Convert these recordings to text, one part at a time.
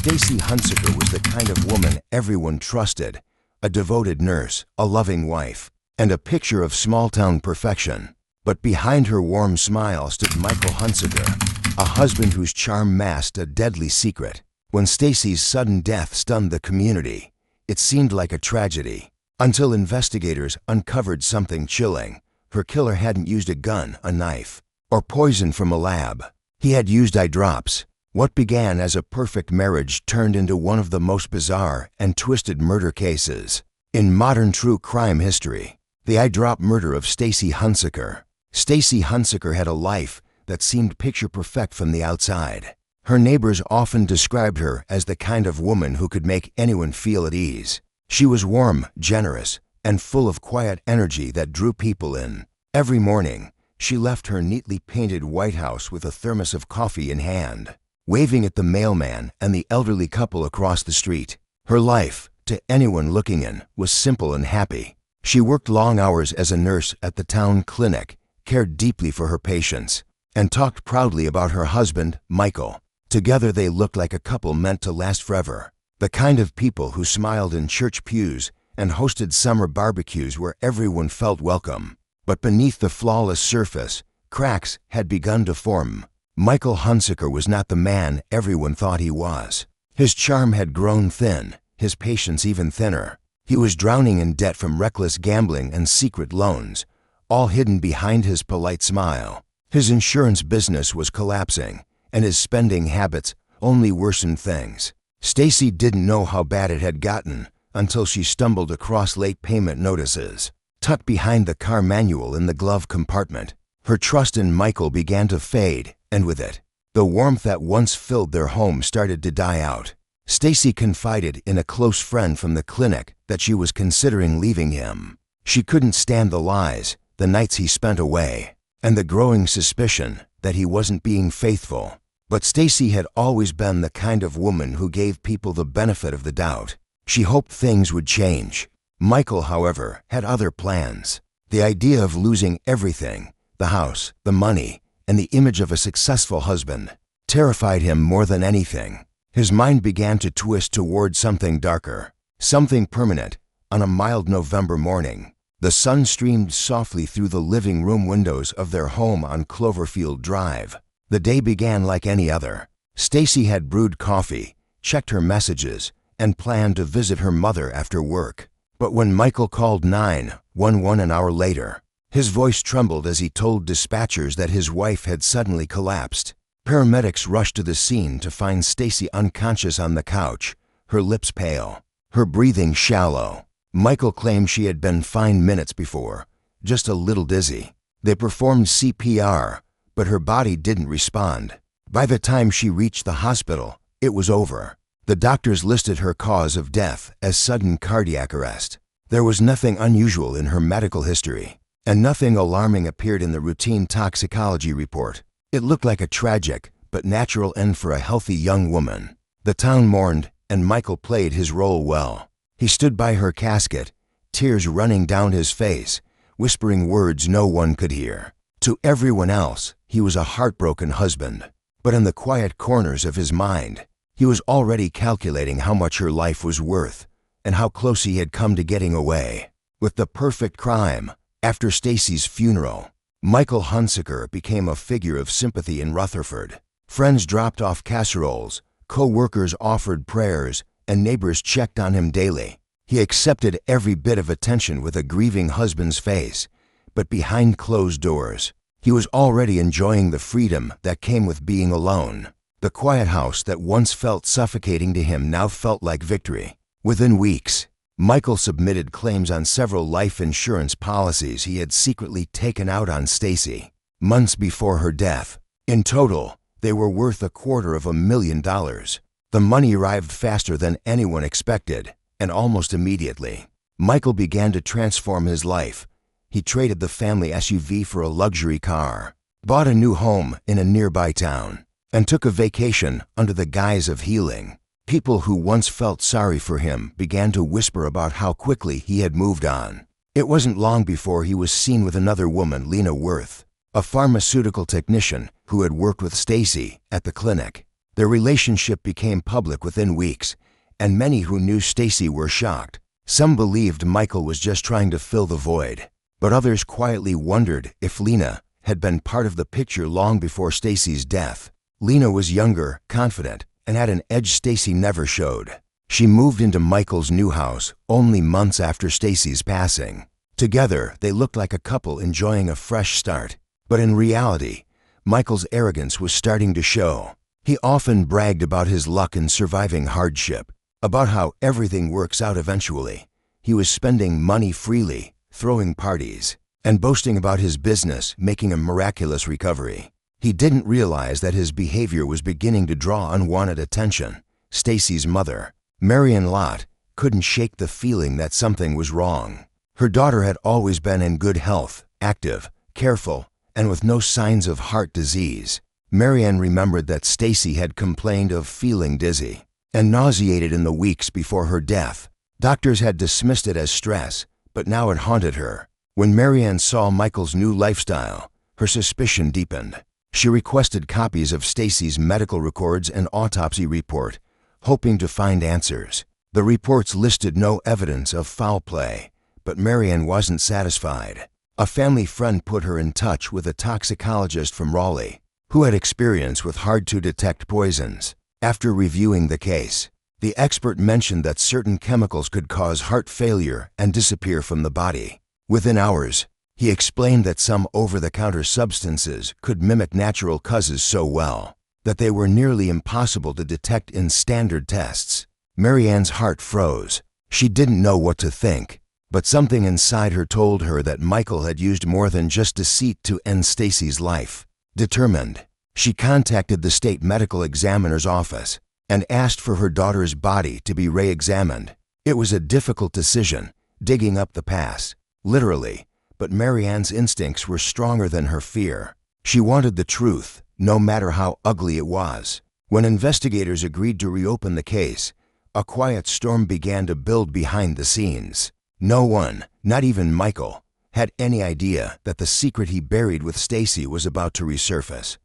Stacy Hunsucker was the kind of woman everyone trusted, a devoted nurse, a loving wife, and a picture of small-town perfection. But behind her warm smile stood Michael Hunsucker, a husband whose charm masked a deadly secret. When Stacy's sudden death stunned the community, it seemed like a tragedy, until investigators uncovered something chilling. Her killer hadn't used a gun, a knife, or poison from a lab. He had used eye drops. What began as a perfect marriage turned into one of the most bizarre and twisted murder cases in modern true crime history. The eye drop murder of Stacy Hunsucker. Stacy Hunsucker had a life that seemed picture perfect from the outside. Her neighbors often described her as the kind of woman who could make anyone feel at ease. She was warm, generous, and full of quiet energy that drew people in. Every morning, she left her neatly painted White House with a thermos of coffee in hand, waving at the mailman and the elderly couple across the street. Her life, to anyone looking in, was simple and happy. She worked long hours as a nurse at the town clinic, cared deeply for her patients, and talked proudly about her husband, Michael. Together they looked like a couple meant to last forever. The kind of people who smiled in church pews and hosted summer barbecues where everyone felt welcome. But beneath the flawless surface, cracks had begun to form. Michael Hunsucker was not the man everyone thought he was. His charm had grown thin, his patience even thinner. He was drowning in debt from reckless gambling and secret loans, all hidden behind his polite smile. His insurance business was collapsing, and his spending habits only worsened things. Stacy didn't know how bad it had gotten until she stumbled across late payment notices, tucked behind the car manual in the glove compartment. Her trust in Michael began to fade, and with it, the warmth that once filled their home started to die out. Stacy confided in a close friend from the clinic that she was considering leaving him. She couldn't stand the lies, the nights he spent away, and the growing suspicion that he wasn't being faithful. But Stacy had always been the kind of woman who gave people the benefit of the doubt. She hoped things would change. Michael, however, had other plans. The idea of losing everything, the house, the money, and the image of a successful husband, terrified him more than anything. His mind began to twist toward something darker, something permanent. On a mild November morning, the sun streamed softly through the living room windows of their home on Cloverfield Drive. The day began like any other. Stacy had brewed coffee, checked her messages, and planned to visit her mother after work. But when Michael called 911 an hour later, his voice trembled as he told dispatchers that his wife had suddenly collapsed. Paramedics rushed to the scene to find Stacy unconscious on the couch, her lips pale, her breathing shallow. Michael claimed she had been fine minutes before, just a little dizzy. They performed CPR, but her body didn't respond. By the time she reached the hospital, it was over. The doctors listed her cause of death as sudden cardiac arrest. There was nothing unusual in her medical history, and nothing alarming appeared in the routine toxicology report. It looked like a tragic but natural end for a healthy young woman. The town mourned, and Michael played his role well. He stood by her casket, tears running down his face, whispering words no one could hear. To everyone else, he was a heartbroken husband. But in the quiet corners of his mind, he was already calculating how much her life was worth and how close he had come to getting away. With the perfect crime, after Stacy's funeral, Michael Hunsucker became a figure of sympathy in Rutherford. Friends dropped off casseroles, co-workers offered prayers, and neighbors checked on him daily. He accepted every bit of attention with a grieving husband's face, but behind closed doors, he was already enjoying the freedom that came with being alone. The quiet house that once felt suffocating to him now felt like victory. Within weeks, Michael submitted claims on several life insurance policies he had secretly taken out on Stacy months before her death. In total, they were worth $250,000. The money arrived faster than anyone expected, and almost immediately, Michael began to transform his life. He traded the family SUV for a luxury car, bought a new home in a nearby town, and took a vacation under the guise of healing. People who once felt sorry for him began to whisper about how quickly he had moved on. It wasn't long before he was seen with another woman, Lena Worth, a pharmaceutical technician who had worked with Stacy at the clinic. Their relationship became public within weeks, and many who knew Stacy were shocked. Some believed Michael was just trying to fill the void, but others quietly wondered if Lena had been part of the picture long before Stacy's death. Lena was younger, confident, and had an edge Stacy never showed. She moved into Michael's new house only months after Stacy's passing. Together, they looked like a couple enjoying a fresh start. But in reality, Michael's arrogance was starting to show. He often bragged about his luck in surviving hardship, about how everything works out eventually. He was spending money freely, throwing parties, and boasting about his business making a miraculous recovery. He didn't realize that his behavior was beginning to draw unwanted attention. Stacy's mother, Marian Lott, couldn't shake the feeling that something was wrong. Her daughter had always been in good health, active, careful, and with no signs of heart disease. Marian remembered that Stacy had complained of feeling dizzy and nauseated in the weeks before her death. Doctors had dismissed it as stress, but now it haunted her. When Marian saw Michael's new lifestyle, her suspicion deepened. She requested copies of Stacy's medical records and autopsy report, hoping to find answers. The reports listed no evidence of foul play, but Marian wasn't satisfied. A family friend put her in touch with a toxicologist from Raleigh, who had experience with hard-to-detect poisons. After reviewing the case, the expert mentioned that certain chemicals could cause heart failure and disappear from the body. Within hours, he explained that some over-the-counter substances could mimic natural causes so well that they were nearly impossible to detect in standard tests. Marianne's heart froze. She didn't know what to think, but something inside her told her that Michael had used more than just deceit to end Stacy's life. Determined, she contacted the state medical examiner's office and asked for her daughter's body to be re-examined. It was a difficult decision, digging up the past, literally, but Marianne's instincts were stronger than her fear. She wanted the truth, no matter how ugly it was. When investigators agreed to reopen the case, a quiet storm began to build behind the scenes. No one, not even Michael, had any idea that the secret he buried with Stacy was about to resurface.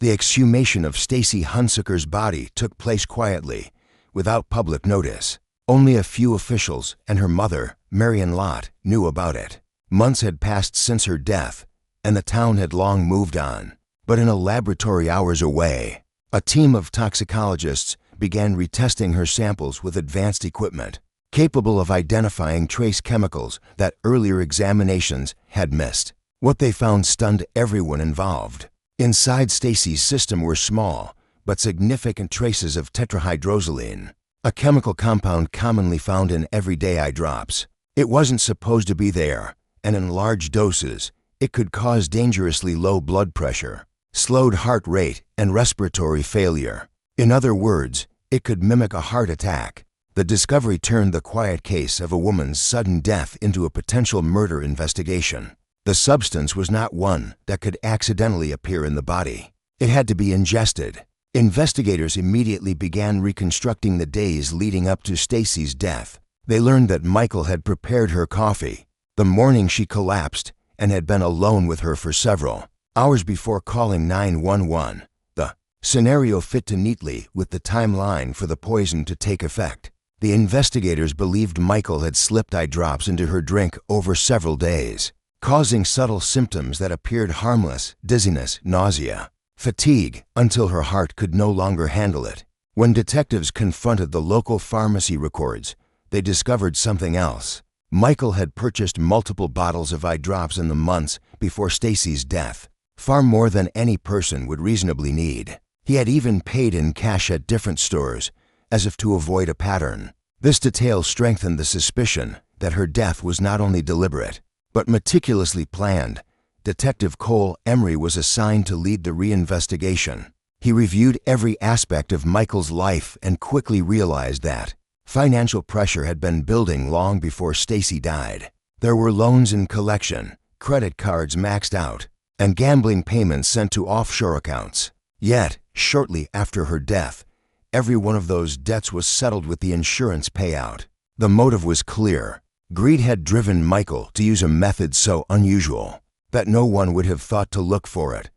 The exhumation of Stacy Hunsucker's body took place quietly, without public notice. Only a few officials and her mother, Marian Lott, knew about it. Months had passed since her death, and the town had long moved on. But in a laboratory hours away, a team of toxicologists began retesting her samples with advanced equipment, capable of identifying trace chemicals that earlier examinations had missed. What they found stunned everyone involved. Inside Stacy's system were small, but significant traces of tetrahydrozoline, a chemical compound commonly found in everyday eye drops. It wasn't supposed to be there, and in large doses, it could cause dangerously low blood pressure, slowed heart rate, and respiratory failure. In other words, it could mimic a heart attack. The discovery turned the quiet case of a woman's sudden death into a potential murder investigation. The substance was not one that could accidentally appear in the body. It had to be ingested. Investigators immediately began reconstructing the days leading up to Stacy's death. They learned that Michael had prepared her coffee the morning she collapsed and had been alone with her for several hours before calling 911. The scenario fit neatly with the timeline for the poison to take effect. The investigators believed Michael had slipped eye drops into her drink over several days, causing subtle symptoms that appeared harmless: dizziness, nausea, fatigue, until her heart could no longer handle it. When detectives confronted the local pharmacy records, they discovered something else. Michael had purchased multiple bottles of eye drops in the months before Stacy's death, far more than any person would reasonably need. He had even paid in cash at different stores, as if to avoid a pattern. This detail strengthened the suspicion that her death was not only deliberate, but meticulously planned. Detective Cole Emery was assigned to lead the reinvestigation. He reviewed every aspect of Michael's life and quickly realized that financial pressure had been building long before Stacy died. There were loans in collection, credit cards maxed out, and gambling payments sent to offshore accounts. Yet, shortly after her death, every one of those debts was settled with the insurance payout. The motive was clear. Greed had driven Michael to use a method so unusual that no one would have thought to look for it.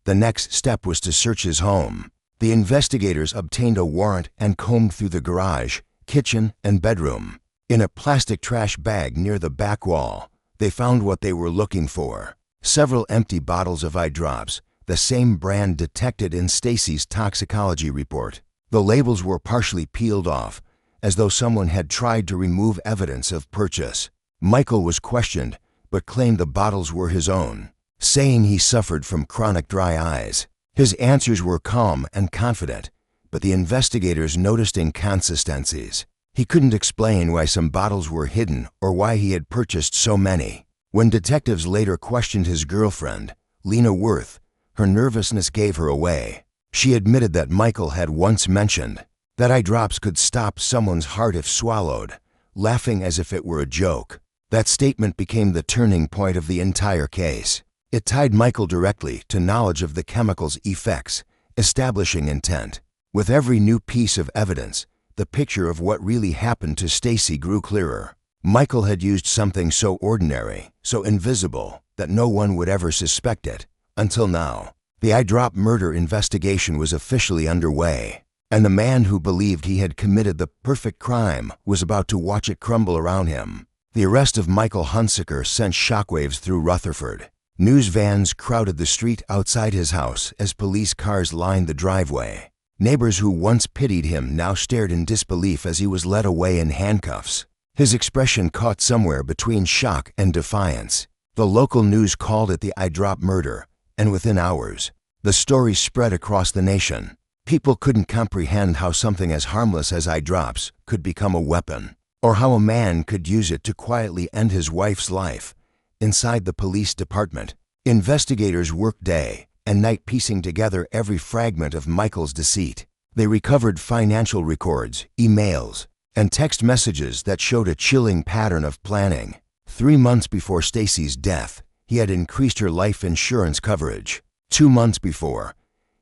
The next step was to search his home. The investigators obtained a warrant and combed through the garage, kitchen, and bedroom. In a plastic trash bag near the back wall, they found what they were looking for: several empty bottles of eye drops, the same brand detected in Stacy's toxicology report. The labels were partially peeled off, as though someone had tried to remove evidence of purchase. Michael was questioned, but claimed the bottles were his own, saying he suffered from chronic dry eyes. His answers were calm and confident, but the investigators noticed inconsistencies. He couldn't explain why some bottles were hidden or why he had purchased so many. When detectives later questioned his girlfriend, Lena Worth, her nervousness gave her away. She admitted that Michael had once mentioned that eye drops could stop someone's heart if swallowed, laughing as if it were a joke. That statement became the turning point of the entire case. It tied Michael directly to knowledge of the chemical's effects, establishing intent. With every new piece of evidence, the picture of what really happened to Stacy grew clearer. Michael had used something so ordinary, so invisible, that no one would ever suspect it, until now. The eye drop murder investigation was officially underway, and the man who believed he had committed the perfect crime was about to watch it crumble around him. The arrest of Michael Hunsucker sent shockwaves through Rutherford. News vans crowded the street outside his house as police cars lined the driveway. Neighbors who once pitied him now stared in disbelief as he was led away in handcuffs. His expression caught somewhere between shock and defiance. The local news called it the eye drop murder, and within hours, the story spread across the nation. People couldn't comprehend how something as harmless as eye drops could become a weapon, or how a man could use it to quietly end his wife's life. Inside the police department, investigators worked day and night piecing together every fragment of Michael's deceit. They recovered financial records, emails, and text messages that showed a chilling pattern of planning. 3 months before Stacy's death, he had increased her life insurance coverage. 2 months before,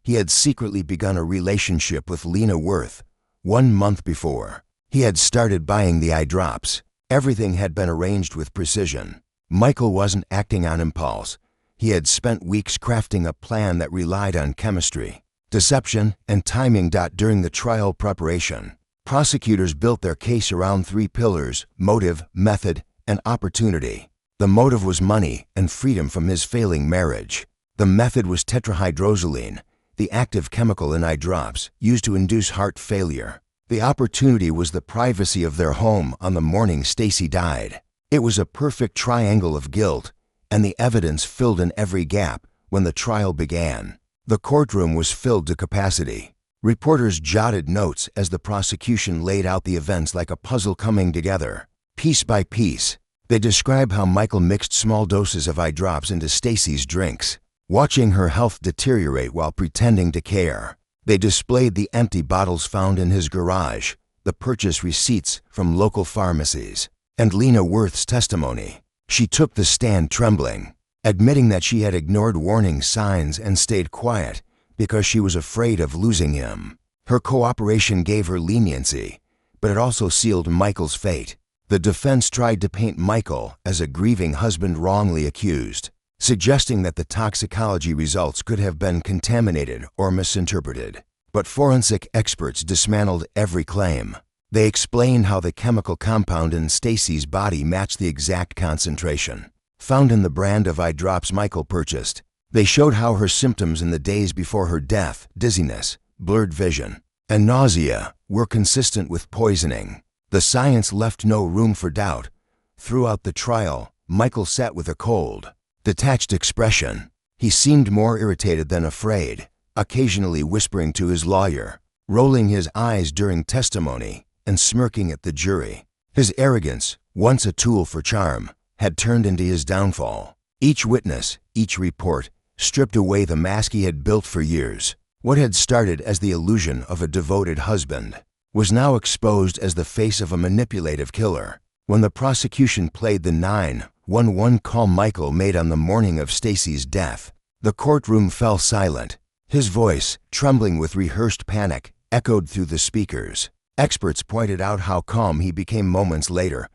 he had secretly begun a relationship with Lena Worth. 1 month before, he had started buying the eye drops. Everything had been arranged with precision. Michael wasn't acting on impulse. He had spent weeks crafting a plan that relied on chemistry, deception, and timing. During the trial preparation, prosecutors built their case around 3 pillars: motive, method, and opportunity. The motive was money and freedom from his failing marriage. The method was tetrahydrozoline, the active chemical in eye drops used to induce heart failure. The opportunity was the privacy of their home on the morning Stacy died. It was a perfect triangle of guilt, and the evidence filled in every gap. When the trial began, the courtroom was filled to capacity. Reporters jotted notes as the prosecution laid out the events like a puzzle coming together. Piece by piece, they describe how Michael mixed small doses of eye drops into Stacy's drinks, watching her health deteriorate while pretending to care. They displayed the empty bottles found in his garage, the purchase receipts from local pharmacies, and Lena Worth's testimony. She took the stand trembling, admitting that she had ignored warning signs and stayed quiet because she was afraid of losing him. Her cooperation gave her leniency, but it also sealed Michael's fate. The defense tried to paint Michael as a grieving husband wrongly accused, suggesting that the toxicology results could have been contaminated or misinterpreted. But forensic experts dismantled every claim. They explained how the chemical compound in Stacy's body matched the exact concentration found in the brand of eye drops Michael purchased. They showed how her symptoms in the days before her death, dizziness, blurred vision, and nausea, were consistent with poisoning. The science left no room for doubt. Throughout the trial, Michael sat with a cold, detached expression. He seemed more irritated than afraid, occasionally whispering to his lawyer, rolling his eyes during testimony, and smirking at the jury. His arrogance, once a tool for charm, had turned into his downfall. Each witness, each report, stripped away the mask he had built for years. What had started as the illusion of a devoted husband was now exposed as the face of a manipulative killer. When the prosecution played the 911 call Michael made on the morning of Stacy's death, the courtroom fell silent. His voice, trembling with rehearsed panic, echoed through the speakers. Experts pointed out how calm he became moments later,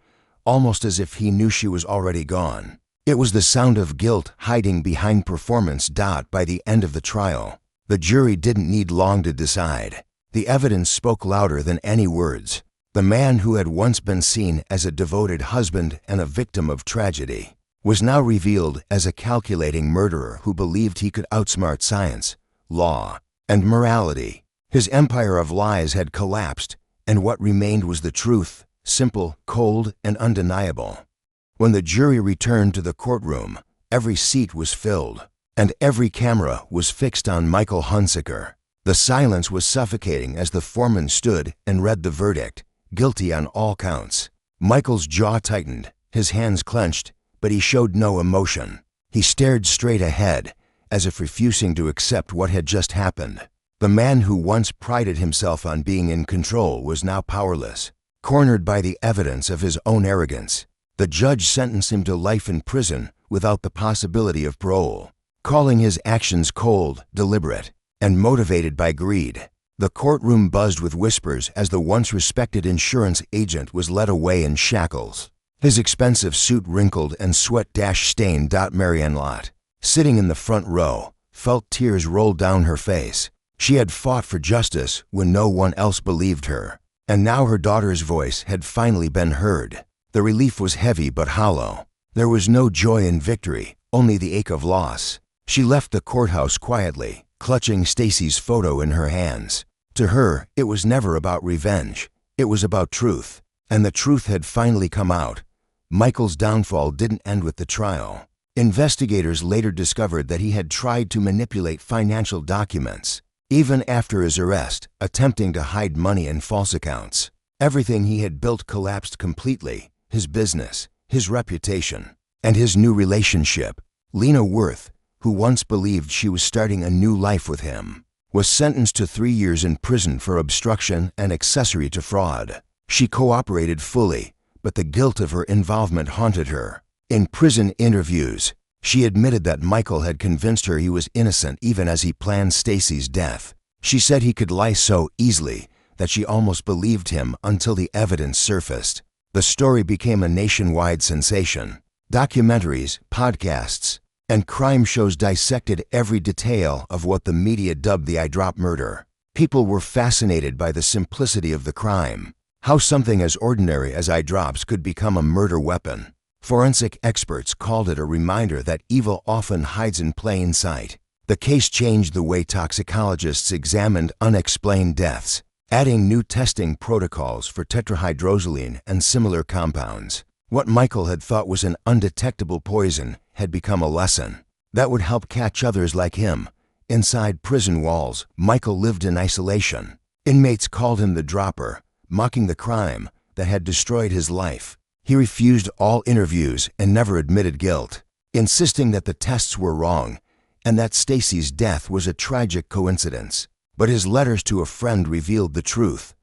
almost as if he knew she was already gone. It was the sound of guilt hiding behind performance. By the end of the trial, The jury didn't need long to decide. The evidence spoke louder than any words. The man who had once been seen as a devoted husband and a victim of tragedy was now revealed as a calculating murderer who believed he could outsmart science, law, and morality. His empire of lies had collapsed, and what remained was the truth, simple, cold, and undeniable. When the jury returned to the courtroom, every seat was filled, and every camera was fixed on Michael Hunsucker. The silence was suffocating as the foreman stood and read the verdict, guilty on all counts. Michael's jaw tightened, his hands clenched, but he showed no emotion. He stared straight ahead, as if refusing to accept what had just happened. The man who once prided himself on being in control was now powerless, cornered by the evidence of his own arrogance. The judge sentenced him to life in prison without the possibility of parole, calling his actions cold, deliberate, and motivated by greed. The courtroom buzzed with whispers as the once respected insurance agent was led away in shackles. His expensive suit wrinkled and sweat-stained. Marianne Lott, sitting in the front row, felt tears roll down her face. She had fought for justice when no one else believed her, and now her daughter's voice had finally been heard. The relief was heavy but hollow. There was no joy in victory, only the ache of loss. She left the courthouse quietly, clutching Stacy's photo in her hands. To her, it was never about revenge. It was about truth, and the truth had finally come out. Michael's downfall didn't end with the trial. Investigators later discovered that he had tried to manipulate financial documents, even after his arrest, attempting to hide money in false accounts. Everything he had built collapsed completely: his business, his reputation, and his new relationship. Lena Worth, who once believed she was starting a new life with him, was sentenced to 3 years in prison for obstruction and accessory to fraud. She cooperated fully, but the guilt of her involvement haunted her. In prison interviews, she admitted that Michael had convinced her he was innocent even as he planned Stacy's death. She said he could lie so easily that she almost believed him until the evidence surfaced. The story became a nationwide sensation. Documentaries, podcasts, and crime shows dissected every detail of what the media dubbed the eyedrop murder. People were fascinated by the simplicity of the crime, how something as ordinary as eyedrops could become a murder weapon. Forensic experts called it a reminder that evil often hides in plain sight. The case changed the way toxicologists examined unexplained deaths, adding new testing protocols for tetrahydrozoline and similar compounds. What Michael had thought was an undetectable poison had become a lesson that would help catch others like him. Inside prison walls, Michael lived in isolation. Inmates called him the dropper, mocking the crime that had destroyed his life. He refused all interviews and never admitted guilt, insisting that the tests were wrong and that Stacy's death was a tragic coincidence. But his letters to a friend revealed the truth.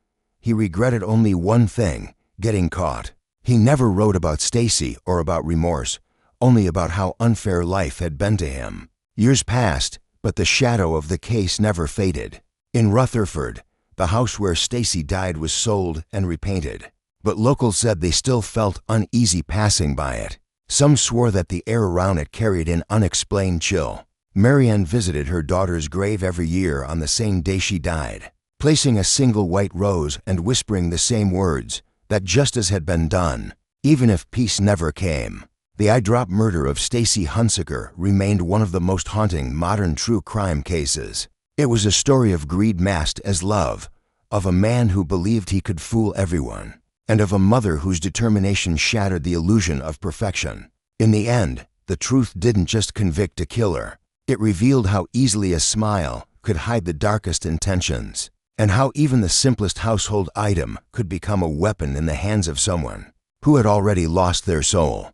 He regretted only one thing: getting caught. He never wrote about Stacy or about remorse, only about how unfair life had been to him. Years passed, but the shadow of the case never faded. In Rutherford, the house where Stacy died was sold and repainted, but locals said they still felt uneasy passing by it. Some swore that the air around it carried an unexplained chill. Marianne visited her daughter's grave every year on the same day she died, placing a single white rose and whispering the same words, that justice had been done, even if peace never came. The eyedrop murder of Stacy Hunsucker remained one of the most haunting modern true crime cases. It was a story of greed masked as love, of a man who believed he could fool everyone, and of a mother whose determination shattered the illusion of perfection. In the end, the truth didn't just convict a killer. It revealed how easily a smile could hide the darkest intentions, and how even the simplest household item could become a weapon in the hands of someone who had already lost their soul.